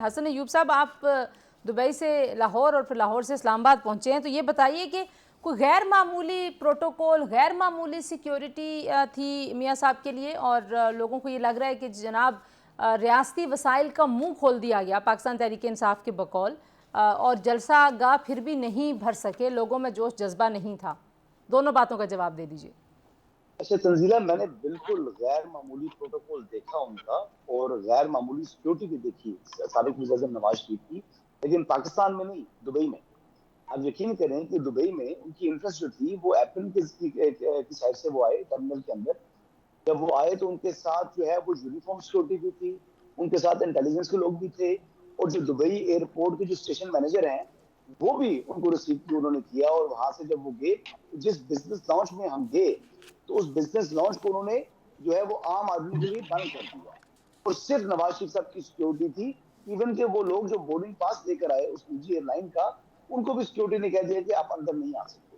हसन अयूब साहब, आप दुबई से लाहौर और फिर लाहौर से इस्लामाबाद पहुंचे हैं, तो ये बताइए कि कोई गैर मामूली प्रोटोकॉल, गैर मामूली सिक्योरिटी थी मियाँ साहब के लिए, और लोगों को ये लग रहा है कि जनाब रियासती वसाइल का मुंह खोल दिया गया पाकिस्तान तहरीक इंसाफ के बकौल, और जलसा गाह फिर भी नहीं भर सके, लोगों में जोश जज्बा नहीं था। दोनों बातों का जवाब दे दीजिए। अच्छा तंजीला, मैंने बिल्कुल गैर मामूली प्रोटोकॉल देखा उनका और गैर मामूली सिक्योरिटी भी देखी साबिक वज़ीर आज़म नवाज शरीफ की, लेकिन पाकिस्तान में नहीं, दुबई में। आप यकीन करें कि दुबई में उनकी इंटरेस्ट जो थी वो एप्पल की साइड से वो आए टर्मिनल के अंदर। जब वो आए तो उनके साथ जो है वो यूनिफॉर्म सिक्योरिटी भी थी, उनके साथ इंटेलिजेंस के लोग भी थे, और जो दुबई एयरपोर्ट के जो स्टेशन मैनेजर हैं वो भी उनको रिसीव उन्होंने किया। और वहां से जब वो गए तो जिस बिजनेस लॉन्च में हम गए तो उस बिजनेस लॉन्च को उन्होंने जो है वो आम आदमी के लिए बंद कर दिया, और सिर्फ नवाज शरीफ साहब की सिक्योरिटी थी। इवन के वो लोग जो बोर्डिंग पास लेकर आए उस निजी एयरलाइन का, उनको भी सिक्योरिटी ने कह दिया कि आप अंदर नहीं आ सकते।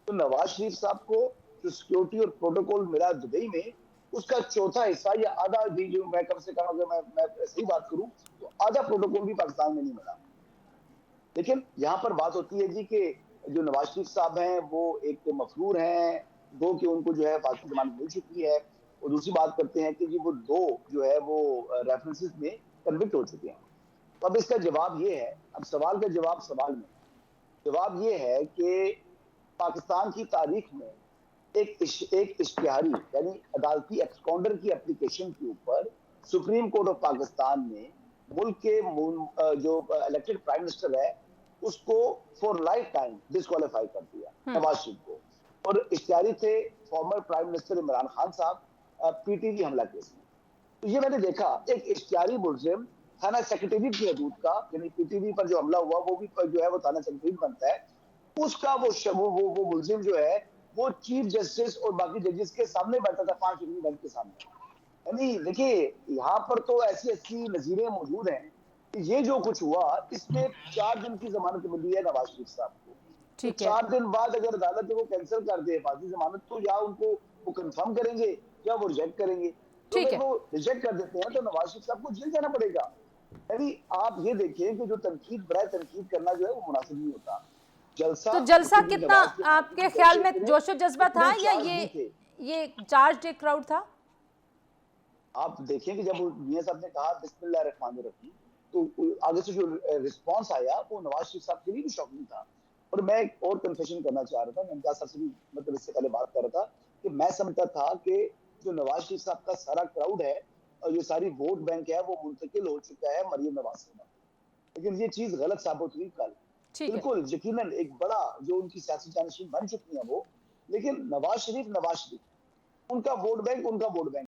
तो नवाज शरीफ साहब को जो सिक्योरिटी और प्रोटोकॉल मिला दुबई में, उसका चौथा हिस्सा या आधा भी, जो मैं कम से कम अगर मैं सही बात करूं तो आधा प्रोटोकॉल भी पाकिस्तान में नहीं मिला। लेकिन यहाँ पर बात होती है जी कि जो नवाज शरीफ साहब हैं वो एक मफरूर हैं, दो कि उनको जो है फांसी जमानत मिल चुकी है, और दूसरी बात करते हैं कि जी वो दो जो है वो रेफरेंसेस में कन्विक्ट हो चुके हैं। तो अब इसका जवाब ये है, अब सवाल का जवाब सवाल में, जवाब ये है कि पाकिस्तान की तारीख में एक इश्तिहारी यानी अदालती एक्सकाउंटर की एप्लीकेशन के ऊपर सुप्रीम कोर्ट ऑफ पाकिस्तान ने मुल्क के जो इलेक्टेड प्राइम मिनिस्टर है उसको फॉर लाइफ टाइम डिस्क्वालीफाई कर दिया, नवाज शरीफ को। और इश्तिहारी थे former prime minister Imran Khan साहब, पीटीवी हमला केस में। तो ये मैंने देखा एक इश्तिहारी मुलजिम थाना सेक्रेटेरिएट की हदूद का, यानी पीटीवी पर जो हमला हुआ वो भी जो है वो थाना सेक्रेटेरिएट बनता है, उसका वो मुलजिम जो है वो चीफ जस्टिस और बाकी जजेस के सामने बैठा था, 5 डिग्री बेंच के सामने। यानी देखिए यहाँ पर तो ऐसी ऐसी नजीरें मौजूद हैं कि ये जो कुछ हुआ इसमें 4 दिन की जमानत मिली है नवाज शरीफ साहब को। तो ठीक है। 4 दिन बाद अगर अदालत वो कैंसिल कर दे फांसी जमानत, तो या उनको वो कंफर्म करेंगे या वो रिजेक्ट करेंगे। तो ठीक अगर है। वो रिजेक्ट कर देते हैं तो नवाज शरीफ साहब को जेल जाना पड़ेगा। यानी आप ये देखिए कि जो तनकीद बराए तनकीद करना जो है वो मुनासिब नहीं होता। जलसा तो जलसा उसी दिन कितना नवाज के आने आपके की ख्याल कोशिश में करें, जोशो जज्बा था, उतने या चार्ज नहीं थे। ये चार्ज एक क्राउड था? आप देखें कि जब मियां साहब ने कहा बिस्मिल्लाह रहमान रहीम, तो आगे से जो रिस्पांस आया वो नवाज शरीफ साहब के लिए भी शॉकिंग था। और मैं एक और कन्फेशन करना चाह रहा था, मैं इम्तियाज साहब से भी मतलब इससे पहले बात कर रहा था कि मैं समझता था कि जो नवाज शरीफ साहब का सारा क्राउड है और ये सारी वोट बैंक है वो मुंतकिल हो चुका है मरियम नवाज साहब, लेकिन ये चीज गलत साबित हुई कल। ठीक है। बिल्कुल यकीनन एक बड़ा जो उनकी सियासी जानशीन बन चुकी है वो, लेकिन नवाज शरीफ उनका वोट बैंक